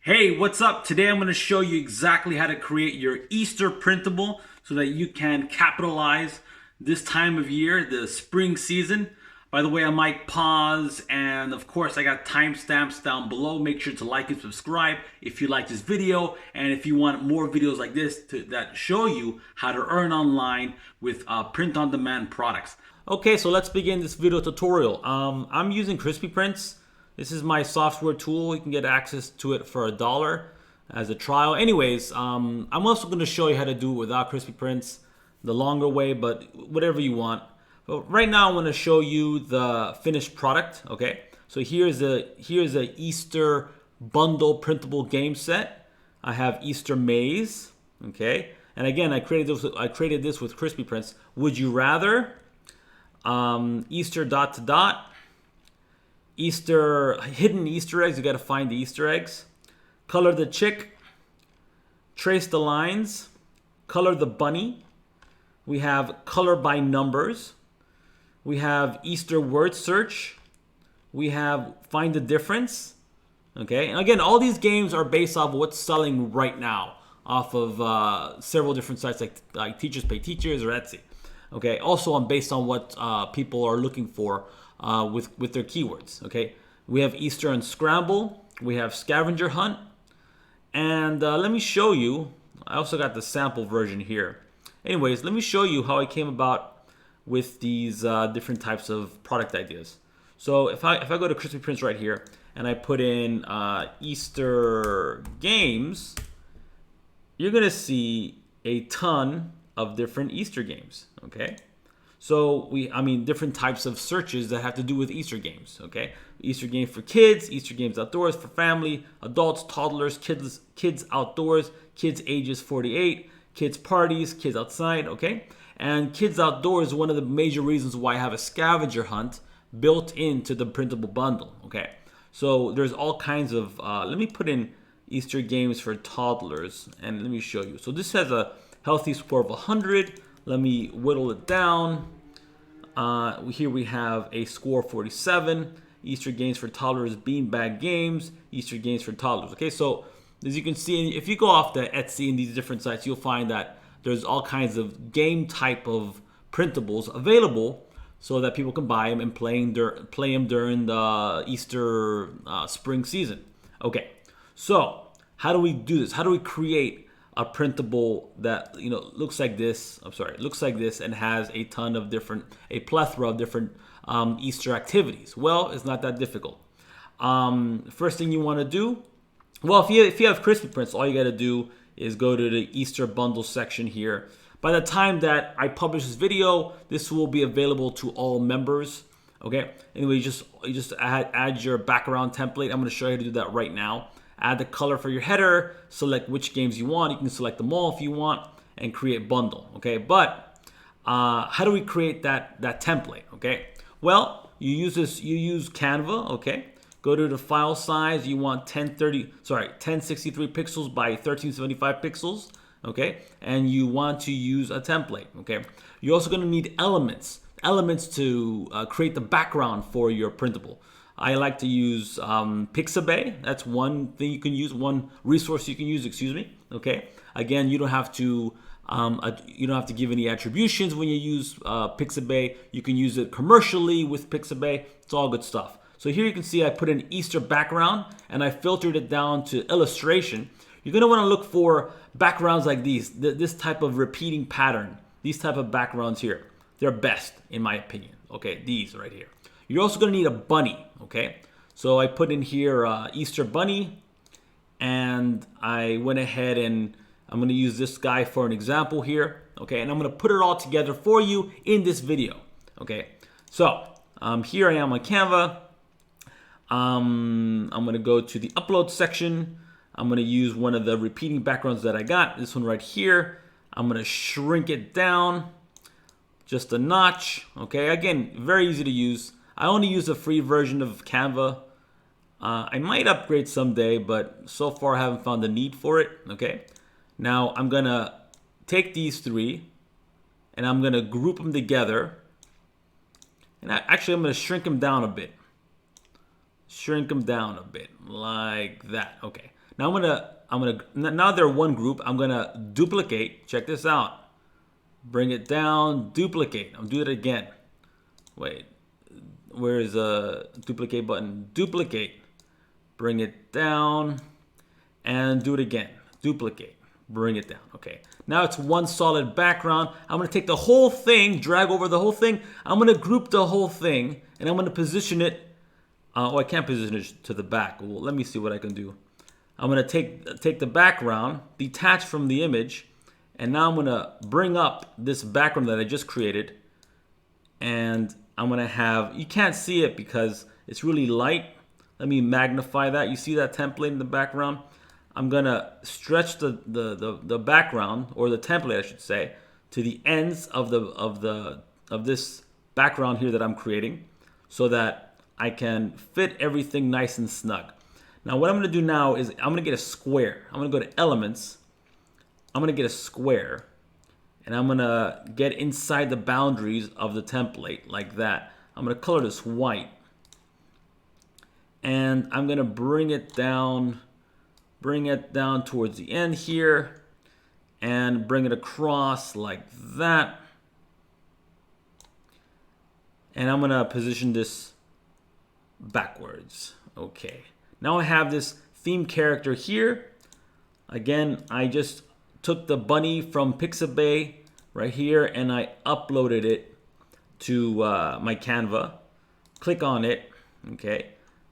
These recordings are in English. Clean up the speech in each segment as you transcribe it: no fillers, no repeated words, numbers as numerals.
Hey, what's up? Today I'm going to show you exactly how to create your Easter printable so that you can capitalize this time of year, the spring season. By the way, I might pause, and of course I got timestamps down below. Make sure to like and subscribe if you like this video, and if you want more videos like this that show you how to earn online with print-on-demand products. Okay, so let's begin this video tutorial. I'm using Crispy Prints. This is my software tool. You can get access to it for $1 as a trial. Anyways, I'm also going to show you how to do it without Crispy Prints, the longer way, but whatever you want. But right now, I want to show you the finished product. Okay, so here's a Easter bundle printable game set. I have Easter Maze. Okay, and again, I created this with Crispy Prints. Would you rather? Easter dot to dot. Easter hidden Easter eggs. You got to find the Easter eggs. Color the chick. Trace the lines. Color the bunny. We have color by numbers. We have Easter word search. We have find the difference. Okay, and again, all these games are based off of what's selling right now off of several different sites like Teachers Pay Teachers or Etsy. Okay, also based on what people are looking for with their keywords. Okay, we have Easter Unscramble, we have Scavenger Hunt, and let me show you. I also got the sample version here. Anyways, let me show you how I came about with these different types of product ideas. So if I go to Crispy Prints right here and I put in Easter games, you're gonna see a ton of different Easter games. Okay. So different types of searches that have to do with Easter games. Okay, Easter games for kids, Easter games outdoors for family, adults, toddlers, kids outdoors, kids ages 48, kids parties, kids outside. Okay, and kids outdoors is one of the major reasons why I have a scavenger hunt built into the printable bundle. Okay, so there's all kinds of. Let me put in Easter games for toddlers, and let me show you. So this has a healthy score of 100. Let me whittle it down. Here we have a score 47. Easter games for toddlers, beanbag games, Easter games for toddlers. Okay, so as you can see, if you go off the Etsy and these different sites, you'll find that there's all kinds of game type of printables available so that people can buy them and play them during the Easter spring season. Okay, so how do we do this? How do we create a printable that looks like this? Looks like this and has a plethora of different Easter activities. Well, it's not that difficult. First thing you want to do, well, if you have Crispy Prints, all you got to do is go to the Easter bundle section here. By the time that I publish this video, this will be available to all members. Okay. Anyway, you just add your background template. I'm going to show you how to do that right now. Add the color for your header, select which games you want. You can select them all if you want, and create bundle. Okay, but how do we create that template? Okay, well, you use Canva. Okay, go to the file size. You want 1063 pixels by 1375 pixels. Okay, and you want to use a template. Okay, you're also going to need elements to create the background for your printable. I like to use Pixabay. That's one thing you can use, one resource you can use. Excuse me. Okay. Again, you don't have to give any attributions when you use Pixabay. You can use it commercially with Pixabay. It's all good stuff. So here you can see I put an Easter background and I filtered it down to illustration. You're gonna want to look for backgrounds like these, this type of repeating pattern. These type of backgrounds here, they're best in my opinion. Okay, these right here. You're also going to need a bunny, okay? So I put in here Easter bunny, and I went ahead and I'm going to use this guy for an example here, okay? And I'm going to put it all together for you in this video, okay? So here I am on Canva. I'm going to go to the upload section. I'm going to use one of the repeating backgrounds that I got, this one right here. I'm going to shrink it down just a notch, okay? Again, very easy to use. I only use a free version of Canva. I might upgrade someday, but so far I haven't found the need for it. Okay. Now I'm gonna take these three and I'm gonna group them together. And I'm gonna shrink them down a bit. Shrink them down a bit like that. Okay. Now now they're one group. I'm gonna duplicate. Check this out. Bring it down, duplicate. I'll do it again. Wait, where is the duplicate button? Duplicate. Bring it down and do it again. Duplicate. Bring it down. Okay. Now it's one solid background. I'm going to take the whole thing, drag over the whole thing. I'm going to group the whole thing, and I'm going to position it. I can't position it to the back. Well, let me see what I can do. I'm going to take the background, detach from the image, and now I'm going to bring up this background that I just created. And I'm going to have, you can't see it because it's really light. Let me magnify that. You see that template in the background? I'm going to stretch the background, or the template I should say, to the ends of this background here that I'm creating, so that I can fit everything nice and snug. Now what I'm going to do now is I'm going to get a square. I'm going to go to Elements. I'm going to get a square, and I'm going to get inside the boundaries of the template like that. I'm going to color this white, and I'm going to bring it down towards the end here, and bring it across like that. And I'm going to position this backwards. Okay. Now I have this theme character here. Again, I just took the bunny from Pixabay right here, and I uploaded it to my Canva. Click on it. Okay.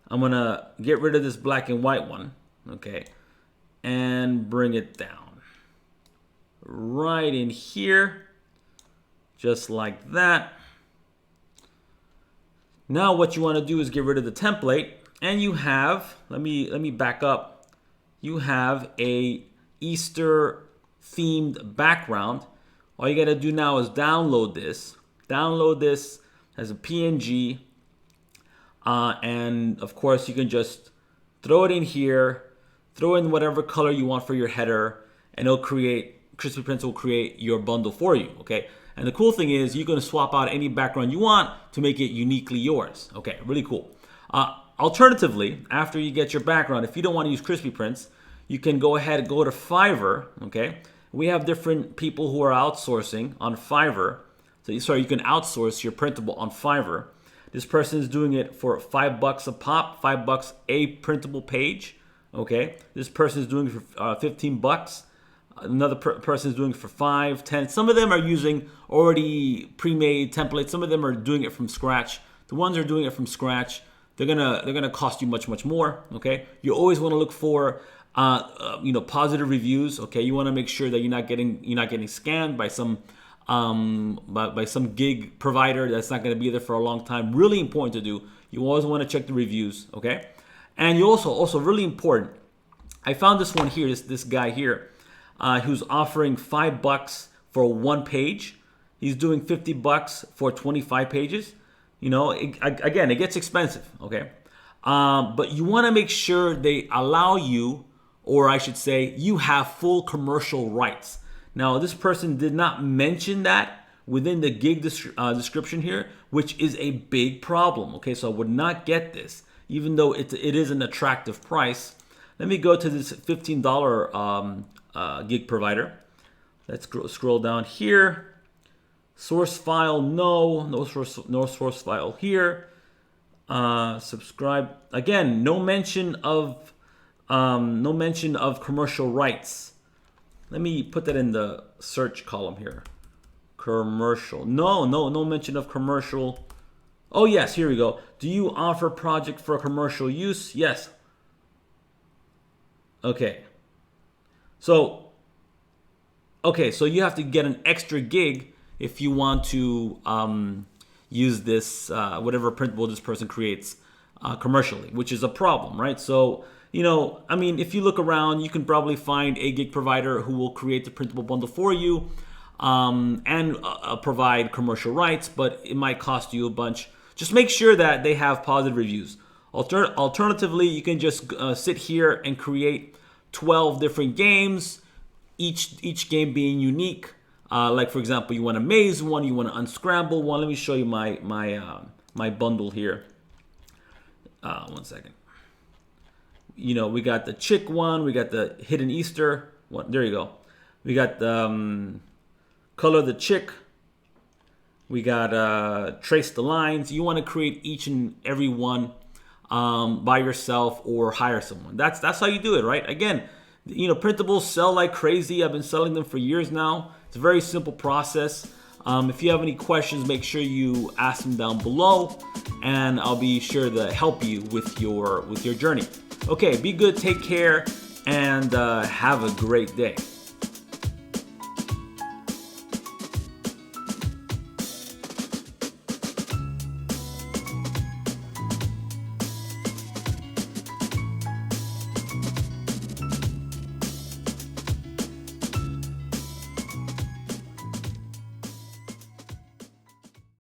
I'm going to get rid of this black and white one. Okay. And bring it down right in here, just like that. Now what you want to do is get rid of the template, and you have, let me back up. You have a Easter themed background. All you got to do now is download this. Download this as a PNG, and of course you can just throw it in here. Throw in whatever color you want for your header, and it'll create, Crispy Prints will create your bundle for you, okay? And the cool thing is you're gonna swap out any background you want to make it uniquely yours. Okay, really cool. Alternatively, after you get your background, if you don't wanna use Crispy Prints, you can go ahead and go to Fiverr, okay? We have different people who are outsourcing on Fiverr. So you can outsource your printable on Fiverr. This person is doing it for $5 a pop, $5 a printable page. Okay, this person is doing it for $15. Another person is doing it for $5, $10. Some of them are using already pre-made templates. Some of them are doing it from scratch. The ones that are doing it from scratch, they're gonna cost you much more. Okay, you always want to look for positive reviews. Okay, you want to make sure that you're not getting scammed by some gig provider that's not going to be there for a long time. Really important to do. You always want to check the reviews. Okay. And you also really important, I found this one here, this guy here, who's offering $5 for one page. He's doing $50 for 25 pages. You know, again, it gets expensive, okay? But you want to make sure they allow you, or I should say, you have full commercial rights. Now, this person did not mention that within the gig description here, which is a big problem, okay? So I would not get this, even though it is an attractive price. Let me go to this $15 gig provider. Let's scroll down here. Source file, no source file here. Subscribe again. No mention of commercial rights. Let me put that in the search column here. Commercial. No mention of commercial. Oh yes, here we go. Do you offer project for commercial use? Yes. Okay. So you have to get an extra gig if you want to use this whatever printable this person creates commercially, which is a problem, right? So if you look around, you can probably find a gig provider who will create the printable bundle for you and provide commercial rights, but it might cost you a bunch. Just make sure that they have positive reviews. Alternatively, you can just sit here and create 12 different games, each game being unique. Like for example, you want a maze one, you want an unscramble one. Let me show you my bundle here. One second. we got the chick one, we got the hidden Easter one. There you go. We got the color the chick. We got trace the lines. You want to create each and every one by yourself or hire someone. That's how you do it, right? Again, printables sell like crazy. I've been selling them for years now. It's a very simple process. If you have any questions, make sure you ask them down below, and I'll be sure to help you with your journey. Okay, be good, take care, and have a great day.